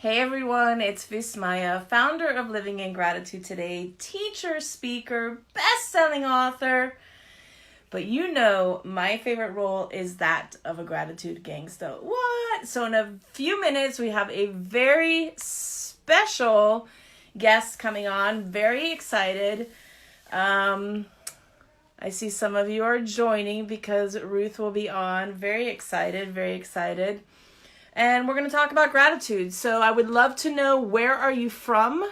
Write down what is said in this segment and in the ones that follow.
Hey everyone, it's Vismaya, founder of Living in Gratitude Today, teacher, speaker, best-selling author. But you know, my favorite role is that of a gratitude gangsta. What? So in a few minutes, we have a very special guest coming on. Very excited. I see some of you are joining because Ruth will be on. Very excited, very excited. And we're going to talk about gratitude. So I would love to know, where are you from?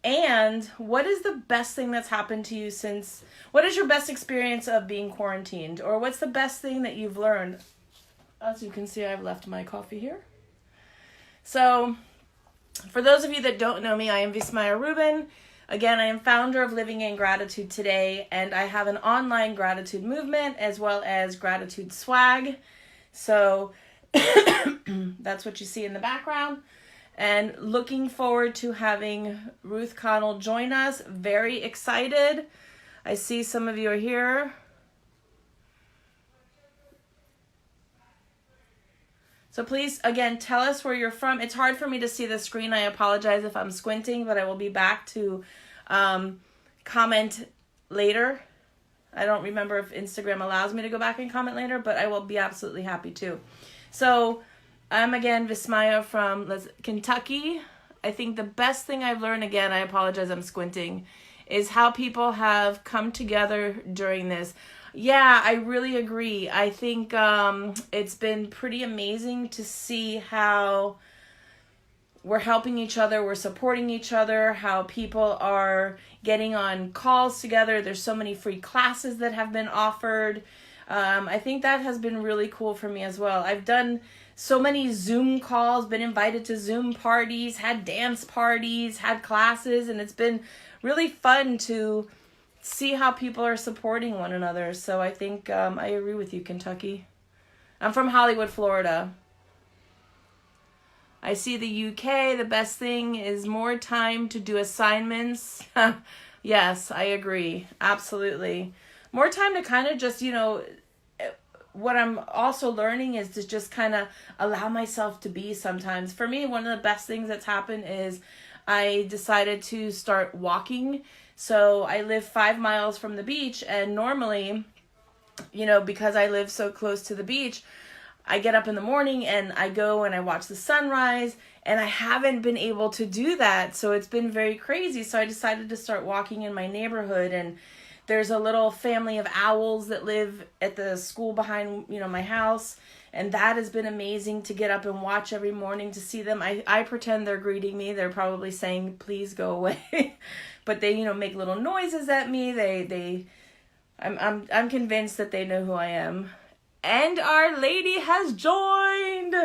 And what is the best thing that's happened to you since, what is your best experience of being quarantined? Or what's the best thing that you've learned? As you can see, I've left my coffee here. So for those of you that don't know me, I am Vismaya Rubin. Again, I am founder of Living in Gratitude Today, and I have an online gratitude movement as well as gratitude swag. So that's what you see in the background. And looking forward to having Ruth Connell join us. Very excited. I see some of you are here. So please, again, tell us where you're from. It's hard for me to see the screen. I apologize if I'm squinting, but I will be back to comment later. I don't remember if Instagram allows me to go back and comment later, but I will be absolutely happy to. So I'm again Vismaya from Kentucky. I think the best thing I've learned, again, I apologize, I'm squinting, is how people have come together during this. Yeah, I really agree. I think it's been pretty amazing to see how we're helping each other, we're supporting each other, how people are getting on calls together. There's so many free classes that have been offered. I think that has been really cool for me as well. I've done so many Zoom calls, been invited to Zoom parties, had dance parties, had classes, and it's been really fun to see how people are supporting one another. So I think I agree with you, Kentucky. I'm from Hollywood, Florida. I see the UK. The best thing is more time to do assignments. Yes, I agree. Absolutely. More time to kind of just, what I'm also learning is to just kind of allow myself to be sometimes. For me, one of the best things that's happened is I decided to start walking. So I live 5 miles from the beach, and normally, because I live so close to the beach, I get up in the morning and I go and I watch the sunrise, and I haven't been able to do that. So it's been very crazy. So I decided to start walking in my neighborhood, and there's a little family of owls that live at the school behind, my house. And that has been amazing to get up and watch every morning, to see them. I pretend they're greeting me. They're probably saying, please go away. But they, make little noises at me. I'm convinced that they know who I am. And Our Lady has joined.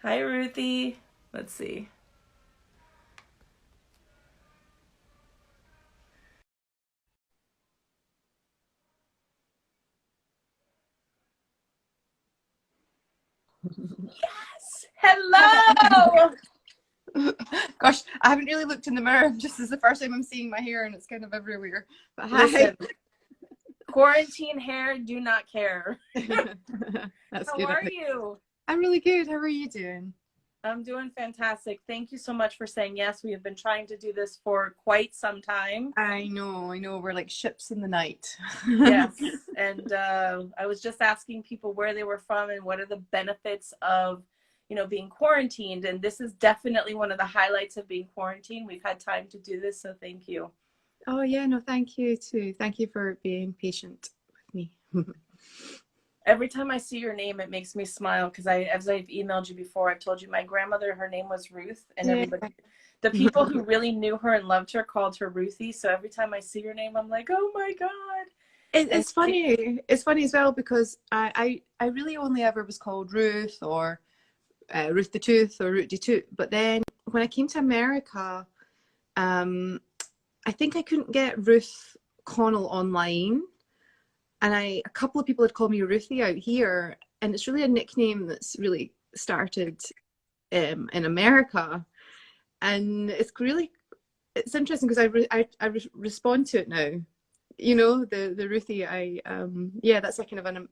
Hi, Ruthie. Let's see. Yes. Hello. Gosh, I haven't really looked in the mirror. Just as the first time I'm seeing my hair, and it's kind of everywhere. But hi. Listen, quarantine hair, do not care. That's How good. are you? I'm really good. How are you doing? I'm doing fantastic. Thank you so much for saying yes. We have been trying to do this for quite some time. I know. We're like ships in the night. Yes. And I was just asking people where they were from and what are the benefits of, being quarantined. And this is definitely one of the highlights of being quarantined. We've had time to do this, so thank you. Oh, yeah. No, thank you too. Thank you for being patient with me. Every time I see your name, it makes me smile, because as I've emailed you before, I've told you my grandmother, her name was Ruth, and everybody, the people who really knew her and loved her called her Ruthie. So every time I see your name, I'm like, oh my God. It's funny. It's funny as well, because I really only ever was called Ruth, or Ruth the Tooth, or Ruth the Toot. But then when I came to America, I think I couldn't get Ruth Connell online. And a couple of people had called me Ruthie out here, and it's really a nickname that's really started in America, and it's interesting because I respond to it now, you know, the Ruthie, yeah, that's like kind of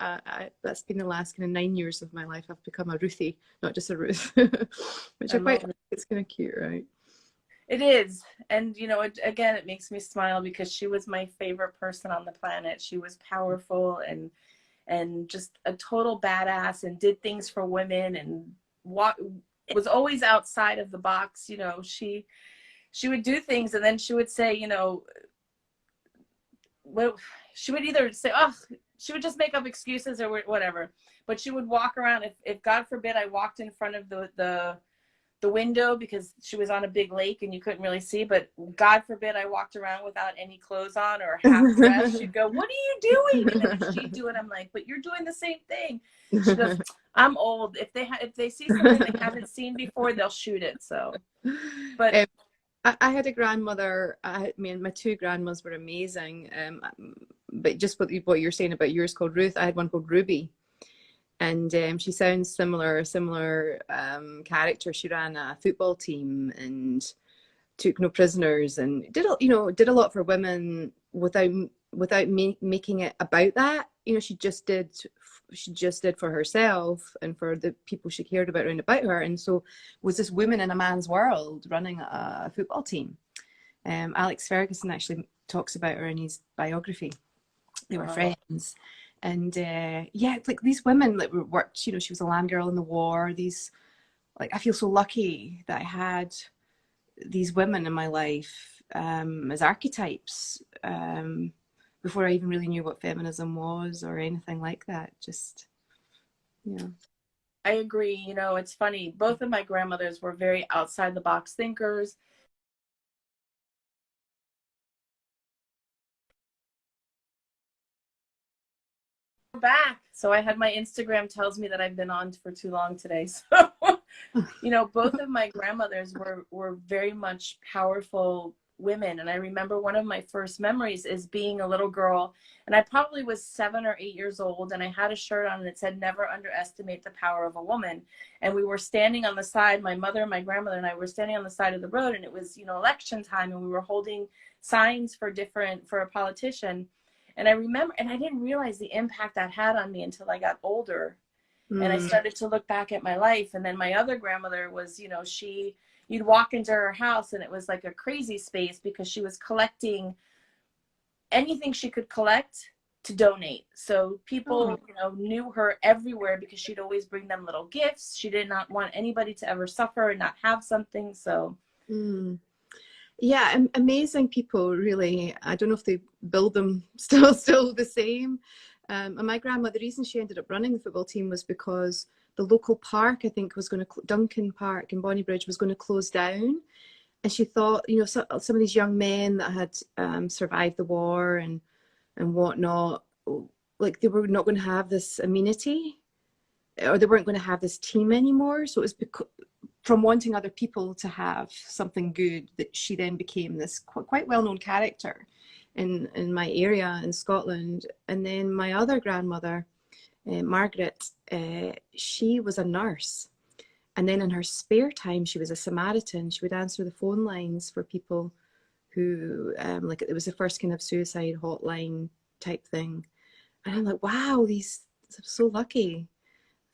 that's been the last kind of 9 years of my life. I've become a Ruthie, not just a Ruth, which I I quite love like. it. It's kind of cute, right? It is. And, you know, again, it makes me smile because she was my favorite person on the planet. She was powerful and just a total badass and did things for women and was always outside of the box. You know, she would do things and then she would say, you know, what she would either say, oh, she would just make up excuses or whatever. But she would walk around if God forbid I walked in front of the window because she was on a big lake and you couldn't really see, but God forbid I walked around without any clothes on or half dressed, she'd go, what are you doing? And then she'd do it. I'm like, but you're doing the same thing. She goes, I'm old. If they see something they haven't seen before, they'll shoot it. So, but I had a grandmother. I mean, my two grandmas were amazing. But just what you're saying about yours called Ruth, I had one called Ruby, and she sounds similar character. She ran a football team and took no prisoners and did a lot for women without making it about that. You know, she just did for herself and for the people she cared about around about her. And so was this woman in a man's world running a football team. Alex Ferguson actually talks about her in his biography. They were friends. And yeah, like these women that worked, you know, she was a land girl in the war. I feel so lucky that I had these women in my life as archetypes before I even really knew what feminism was or anything like that. Just, yeah. I agree. You know, it's funny. Both of my grandmothers were very outside the box thinkers. Back. So I had my Instagram tells me that I've been on for too long today. So, you know, both of my grandmothers were very much powerful women. And I remember one of my first memories is being a little girl, and I probably was 7 or 8 years old, and I had a shirt on that said, never underestimate the power of a woman. And we were standing on the side, my mother and my grandmother and I were standing on the side of the road, and it was, you know, election time, and we were holding signs for a politician. And I remember, and I didn't realize the impact that had on me until I got older. And I started to look back at my life. And then my other grandmother was, you know, you'd walk into her house and it was like a crazy space because she was collecting anything she could collect to donate. So people, you know, knew her everywhere because she'd always bring them little gifts. She did not want anybody to ever suffer and not have something. So yeah, amazing people, really. I don't know if they build them still the same. And my grandma, the reason she ended up running the football team was because the local park, I think, was going to, Duncan Park in Bonnybridge, was going to close down. And she thought, you know, some of these young men that had survived the war and whatnot, like they were not going to have this amenity, or they weren't going to have this team anymore. So it was from wanting other people to have something good that she then became this quite well-known character in my area in Scotland. And then my other grandmother, Margaret, she was a nurse. And then in her spare time, she was a Samaritan. She would answer the phone lines for people who, like, it was the first kind of suicide hotline type thing. And I'm like, wow, I'm so lucky.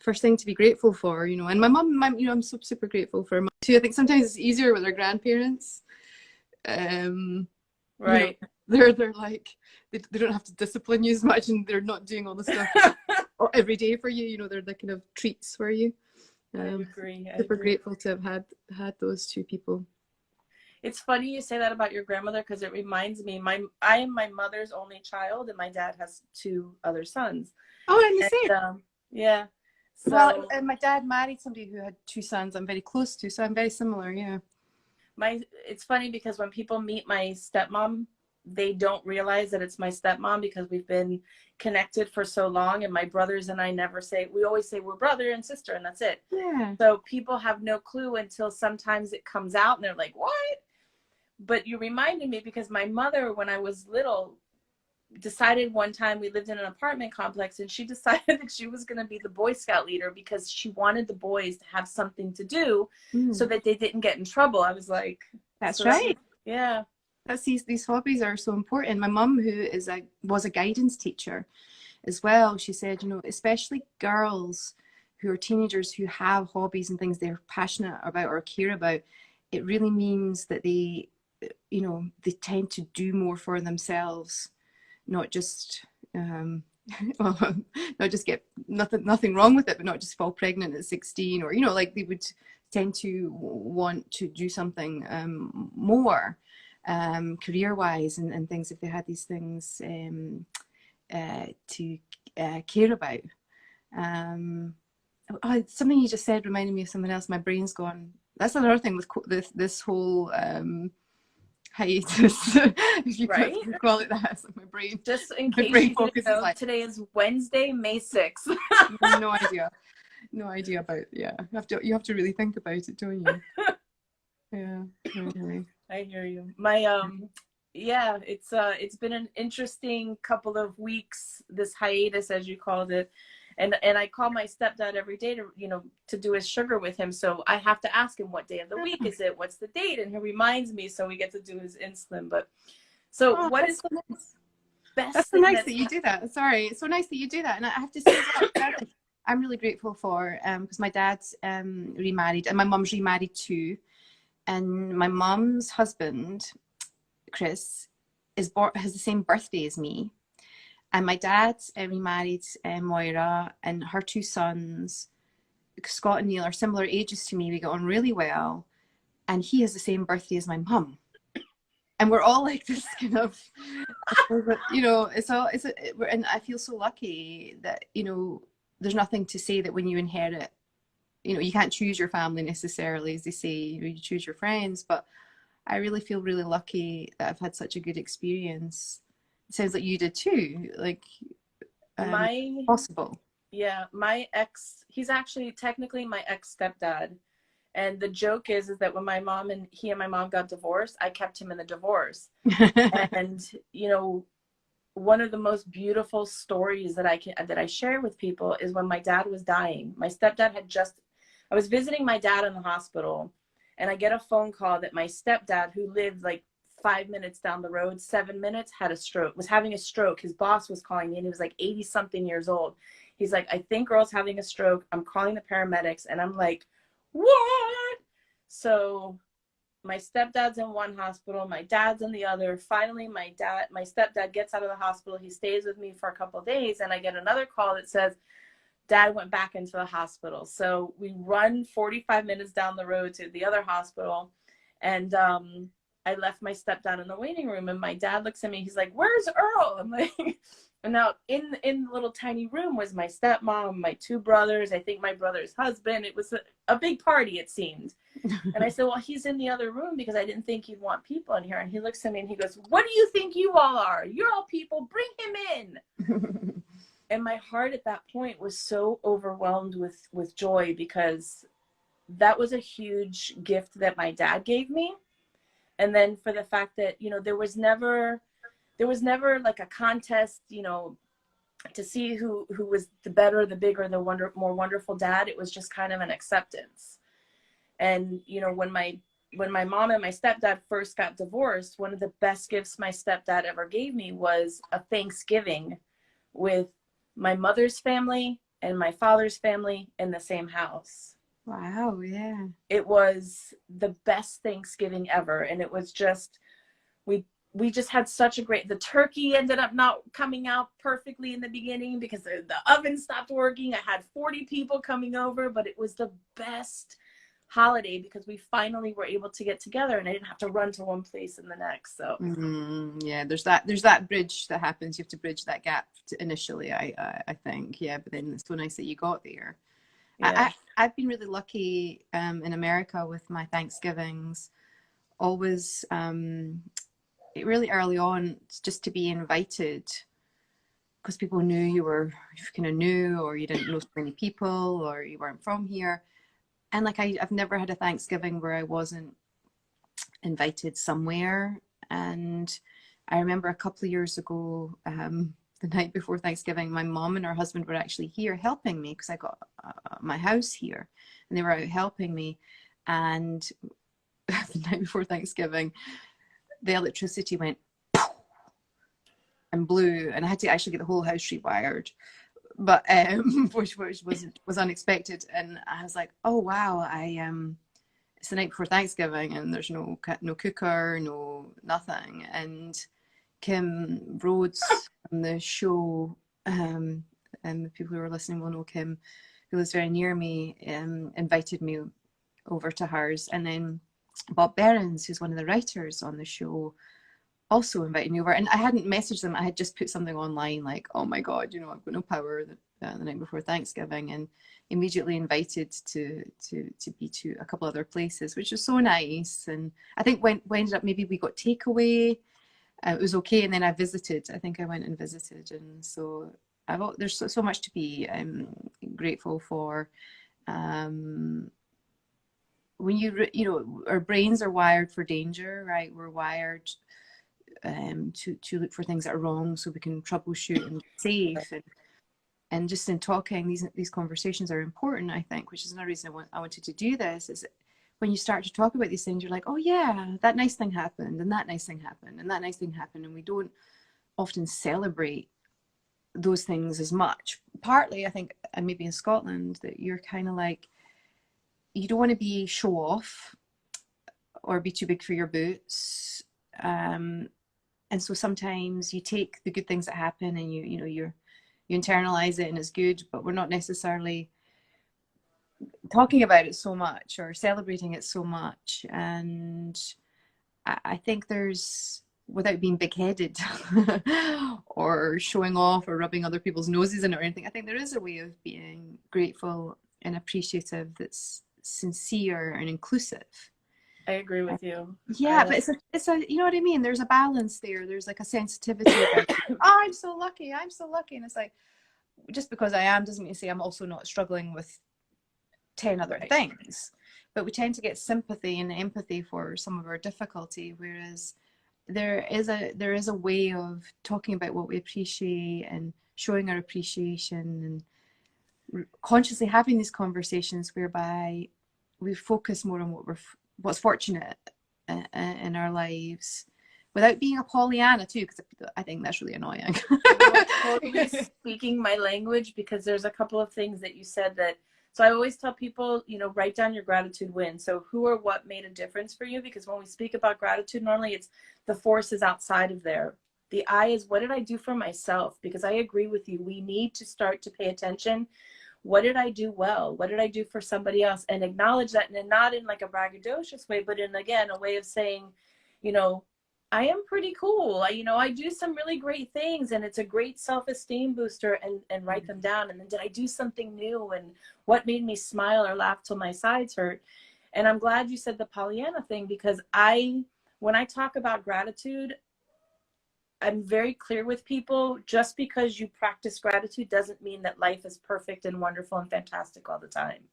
First thing to be grateful for, you know. And my mum, you know, I'm so super grateful for her mum too. I think sometimes it's easier with our grandparents. right. You know, they're like, they don't have to discipline you as much, and they're not doing all the stuff every day for you. You know, they're the kind of treats for you. I agree. Super grateful to have had those two people. It's funny you say that about your grandmother because it reminds me, I am my mother's only child and my dad has two other sons. Oh, and the same. Yeah. So, well, and my dad married somebody who had two sons I'm very close to, so I'm very similar, yeah. It's funny because when people meet my stepmom, they don't realize that it's my stepmom because we've been connected for so long, and my brothers and I we always say we're brother and sister and that's it. Yeah. So people have no clue until sometimes it comes out and they're like, what? But you reminded me because my mother, when I was little, decided one time, we lived in an apartment complex, and she decided that she was going to be the Boy Scout leader because she wanted the boys to have something to do so that they didn't get in trouble. I was like, that's right. Yeah. that's these hobbies are so important. My mum, who was a guidance teacher as well, she said, you know, especially girls who are teenagers who have hobbies and things they're passionate about or care about, it really means that they, you know, they tend to do more for themselves, not just well, not just get nothing wrong with it, but not just fall pregnant at 16, or, you know, like they would tend to want to do something more career wise and things if they had these things to care about. Something you just said reminded me of something else. My brain's gone. That's another thing with this whole hiatus, if you Right? call it that. So Just in my case brain you didn't focus is know, like, today is Wednesday, May 6th. no idea, about, yeah. You have to really think about it, don't you? Yeah. Anyway. I hear you. My yeah, it's been an interesting couple of weeks, this hiatus as you called it. And I call my stepdad every day to, you know, to do his sugar with him. So I have to ask him what day of the week is it? What's the date? And he reminds me, so we get to do his insulin. But so Oh, what that's is so the nice. best That's so thing nice that's that you do that. Sorry, it's so nice that you do that. And I have to say, I'm really grateful for because my dad's remarried and my mum's remarried too. And my mum's husband, Chris, has the same birthday as me. And my dad's remarried Moira, and her two sons, Scott and Neil, are similar ages to me. We get on really well. And he has the same birthday as my mum. And we're all like this kind of, you know, and I feel so lucky that, you know, there's nothing to say that when you inherit, you know, you can't choose your family necessarily, as they say, you know, you choose your friends, but I really feel really lucky that I've had such a good experience. It sounds like you did too, like my possible. yeah, my ex, he's actually technically my ex stepdad. And the joke is that when he and my mom got divorced, I kept him in the divorce. And, you know, one of the most beautiful stories that I share with people is when my dad was dying. My stepdad I was visiting my dad in the hospital, and I get a phone call that my stepdad, who lived like 5 minutes down the road, 7 minutes, was having a stroke. His boss was calling me, and he was like 80 something years old. He's like, I think girl's having a stroke. I'm calling the paramedics. And I'm like, what? So my stepdad's in one hospital, my dad's in the other. Finally, my stepdad gets out of the hospital. He stays with me for a couple of days, and I get another call that says dad went back into the hospital. So we run 45 minutes down the road to the other hospital, and I left my stepdad in the waiting room, and my dad looks at me. He's like, "Where's Earl?" I'm like, and now in the little tiny room was my stepmom, my two brothers, I think my brother's husband. It was a big party, it seemed. And I said, well, he's in the other room because I didn't think he'd want people in here. And he looks at me and he goes, what do you think you all are? You're all people. Bring him in. And my heart at that point was so overwhelmed with joy, because that was a huge gift that my dad gave me. And then for the fact that, you know, there was never like a contest, you know, to see who was the better, the bigger, more wonderful dad. It was just kind of an acceptance. And, you know, when my mom and my stepdad first got divorced, one of the best gifts my stepdad ever gave me was a Thanksgiving with my mother's family and my father's family in the same house. Wow, yeah. It was the best Thanksgiving ever. And it was just, we just had such a the turkey ended up not coming out perfectly in the beginning because the oven stopped working. I had 40 people coming over, but it was the best holiday because we finally were able to get together, and I didn't have to run to one place and the next. So yeah, there's that bridge that happens. You have to bridge that gap initially, I think. Yeah, but then it's so nice that you got there. yeah. I've been really lucky in America with my Thanksgivings. Always really early on, just to be invited, because people knew you kind of new, or you didn't know so many people, or you weren't from here. And like I've never had a Thanksgiving where I wasn't invited somewhere. And I remember a couple of years ago, the night before Thanksgiving, my mom and her husband were actually here helping me because I got my house here, and they were out helping me. And the night before Thanksgiving, the electricity went and blew, and I had to actually get the whole house rewired, but which was unexpected. And I was like, oh wow, it's the night before Thanksgiving, and there's no cooker, no nothing. And Kim Rhodes from the show, and the people who are listening will know Kim, who lives very near me, invited me over to hers. And then Bob Behrens, who's one of the writers on the show, also invited me over. And I hadn't messaged them. I had just put something online like, oh my God, you know, I've got no power the night before Thanksgiving, and immediately invited to be to a couple other places, which was so nice. And I think when we ended up, maybe we got takeaway. It was okay. And then I visited. I think I went and visited. And so there's so much to be grateful for. When you know, our brains are wired for danger, right? We're wired to look for things that are wrong so we can troubleshoot and be safe. And just in talking, these conversations are important, I think, which is another reason I wanted to do this, is when you start to talk about these things, you're like, oh yeah, that nice thing happened, and that nice thing happened, and that nice thing happened. And we don't often celebrate those things as much. Partly, I think, and maybe in Scotland, that you're kind of like, you don't want to be show off or be too big for your boots. And so sometimes you take the good things that happen and you internalize it and it's good, but we're not necessarily talking about it so much or celebrating it so much. And I think there's, without being big-headed or showing off or rubbing other people's noses in it or anything, I think there is a way of being grateful and appreciative that's sincere and inclusive. I agree with you. Yeah, but it's a you know what I mean? There's a balance there. There's like a sensitivity about, oh, I'm so lucky. And it's like, just because I am doesn't mean to say I'm also not struggling with 10 other things. But we tend to get sympathy and empathy for some of our difficulty, whereas there is a way of talking about what we appreciate and showing our appreciation and consciously having these conversations whereby we focus more on what's fortunate in our lives, without being a Pollyanna too, because I think that's really annoying. Totally speaking my language, because there's a couple of things that you said that, so I always tell people, you know, write down your gratitude win. So who or what made a difference for you? Because when we speak about gratitude, normally it's the forces outside of there. The I is, what did I do for myself? Because I agree with you. We need to start to pay attention. What did I do well? What did I do for somebody else? And acknowledge that, and not in like a braggadocious way, but in, again, a way of saying, you know, I am pretty cool. I do some really great things, and it's a great self-esteem booster, and write them down. And then, did I do something new, and what made me smile or laugh till my sides hurt? And I'm glad you said the Pollyanna thing, because when I talk about gratitude, I'm very clear with people. Just because you practice gratitude doesn't mean that life is perfect and wonderful and fantastic all the time.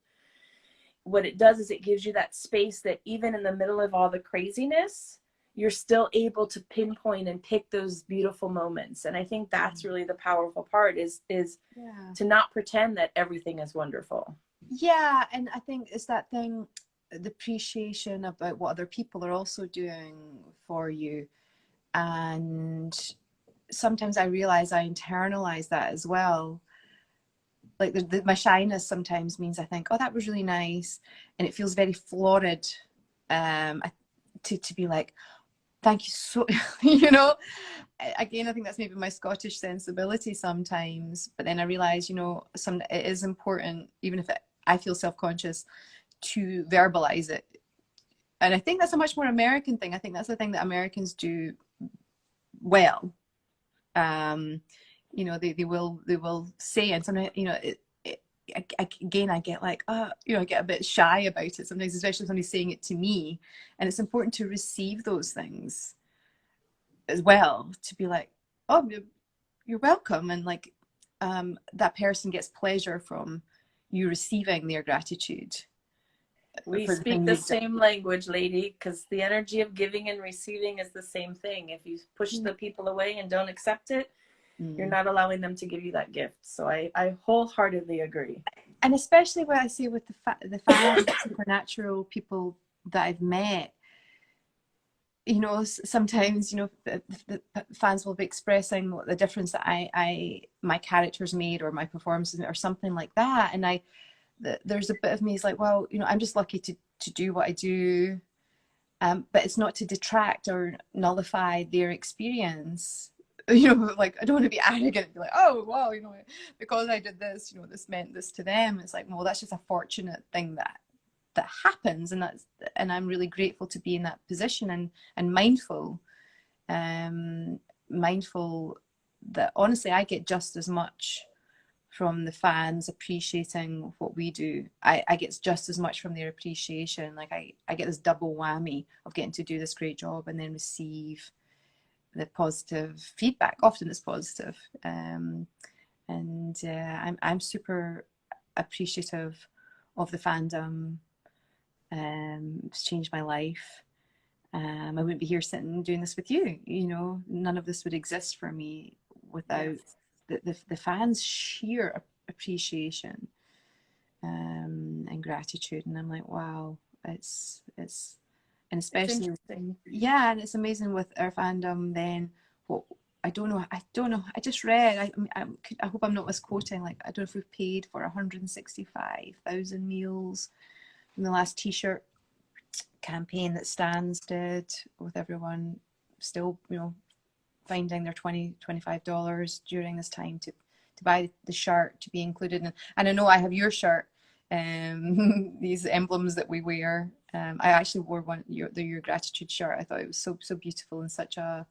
What it does is it gives you that space that even in the middle of all the craziness, you're still able to pinpoint and pick those beautiful moments. And I think that's really the powerful part, is to not pretend that everything is wonderful. Yeah, and I think it's that thing, the appreciation about what other people are also doing for you. And sometimes I realize I internalize that as well. Like my shyness sometimes means I think, oh, that was really nice. And it feels very florid to be like, thank you so, again, I think that's maybe my Scottish sensibility sometimes. But then I realize, it is important, even if I feel self-conscious, to verbalize it. And I think that's a much more American thing. I think that's the thing that Americans do well. They will say, and sometimes, again, I get like, I get a bit shy about it sometimes, especially if somebody's saying it to me. And it's important to receive those things as well, to be like, oh, you're welcome. And like, that person gets pleasure from you receiving their gratitude. We speak the same language, lady, because the energy of giving and receiving is the same thing. If you push the people away and don't accept it, you're not allowing them to give you that gift. So I wholeheartedly agree. And especially what I see with the supernatural people that I've met, you know, sometimes, you know, the fans will be expressing what the difference that my characters made, or my performances, or something like that. And there's a bit of me is like, well, you know, I'm just lucky to do what I do. But it's not to detract or nullify their experience. You know, like, I don't want to be arrogant and be like, oh, well, you know, because I did this, you know, this meant this to them. It's like, well, that's just a fortunate thing that happens, and I'm really grateful to be in that position, and mindful that honestly I get just as much from the fans appreciating what we do. I get just as much from their appreciation. Like, I get this double whammy of getting to do this great job and then receive the positive feedback. Often it's positive. I'm super appreciative of the fandom. It's changed my life. I wouldn't be here sitting doing this with you. You know, none of this would exist for me without the fans' sheer appreciation and gratitude. And I'm like, wow, it's and especially, yeah, and it's amazing with our fandom. Then what? I don't know. I just read. I hope I'm not misquoting. Like, I don't know if we've paid for 165,000 meals in the last T-shirt campaign that Stans did, with everyone still, you know, finding their $25 during this time to buy the shirt, to be included in. And I know I have your shirt, these emblems that we wear. I actually wore your gratitude shirt. I thought it was so beautiful, and such a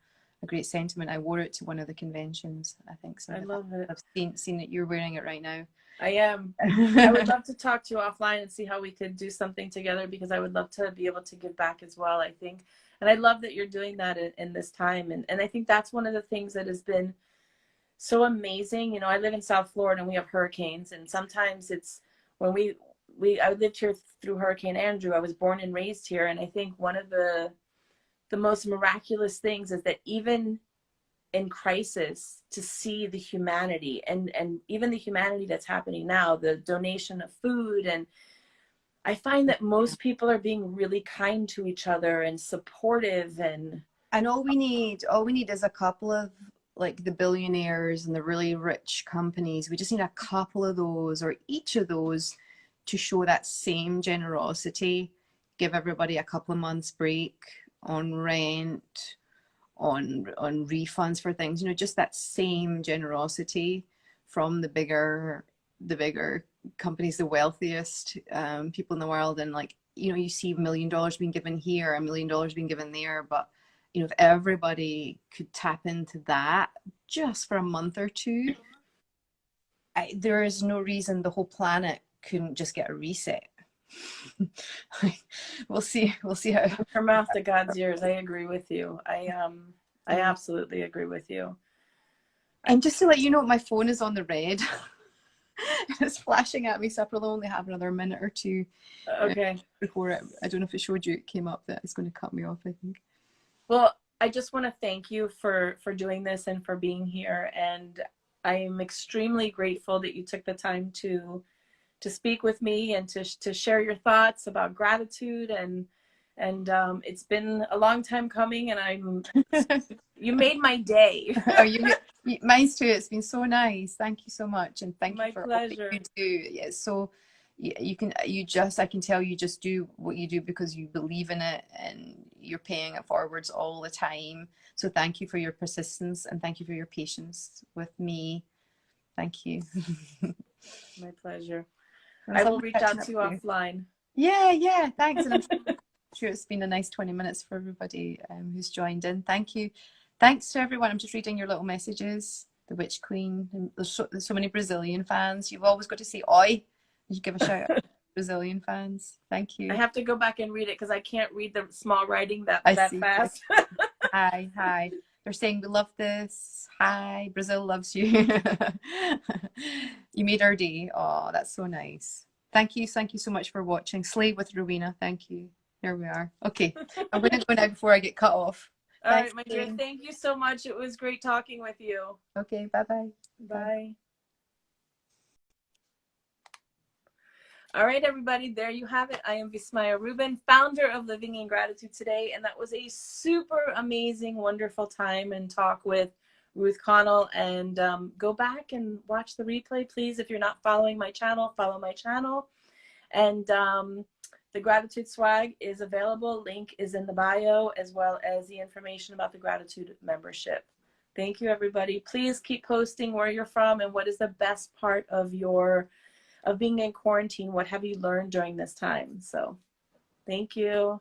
great sentiment. I wore it to one of the conventions, I think. So I love it. I've seen that you're wearing it right now. I am. I would love to talk to you offline and see how we could do something together, because I would love to be able to give back as well, I think. And I love that you're doing that in this time. And I think that's one of the things that has been so amazing. You know, I live in South Florida and we have hurricanes, and sometimes it's when I lived here through Hurricane Andrew. I was born and raised here, and I think one of the most miraculous things is that even in crisis, to see the humanity, and even the humanity that's happening now, the donation of food. And I find that most people are being really kind to each other and supportive, and all we need is a couple of, like, the billionaires and the really rich companies. We just need a couple of those, or each of those, to show that same generosity. Give everybody a couple of months break on rent, on refunds for things, you know, just that same generosity from the bigger companies, the wealthiest people in the world. And, like, you know, you see $1 million being given here, $1 million being given there, but, you know, if everybody could tap into that just for a month or two, there is no reason the whole planet couldn't just get a reset. We'll see how. From her mouth to God's ears. I agree with you. I absolutely agree with you. And just to let you know, my phone is on the red. It's flashing at me, so I probably only have another minute or two. Okay. Before I don't know if it showed you, it came up that it's going to cut me off, I think. Well, I just want to thank you for doing this and for being here. And I am extremely grateful that you took the time to speak with me and to share your thoughts about gratitude. And it's been a long time coming, and you made my day. Oh, mine's too. It's been so nice. Thank you so much, and thank you for pleasure. All that you do. Yeah, so I can tell you just do what you do because you believe in it, and you're paying it forwards all the time. So thank you for your persistence, and thank you for your patience with me. Thank you. My pleasure. I will reach out to you offline. Yeah, thanks. And I'm sure it's been a nice 20 minutes for everybody who's joined in. Thank you. Thanks to everyone. I'm just reading your little messages. The Witch Queen. And there's so many Brazilian fans. You've always got to say oi. You give a shout out to Brazilian fans. Thank you. I have to go back and read it because I can't read the small writing that fast. Hi. They're saying we love this. Hi, Brazil loves you. You made our day. Oh, that's so nice. Thank you so much for watching. Slay with Rowena. Thank you. Here we are. Okay, I'm going to go now before I get cut off. All right, my dear. Thank you so much. It was great talking with you. Okay, bye-bye. Bye. All right, everybody, there you have it. I am Vismaya Rubin, founder of Living in Gratitude Today, and that was a super amazing, wonderful time and talk with Ruth Connell. And go back and watch the replay, please. If you're not following my channel, follow my channel. And the Gratitude Swag is available. Link is in the bio, as well as the information about the Gratitude membership. Thank you, everybody. Please keep posting where you're from and what is the best part of being in quarantine. What have you learned during this time? So thank you.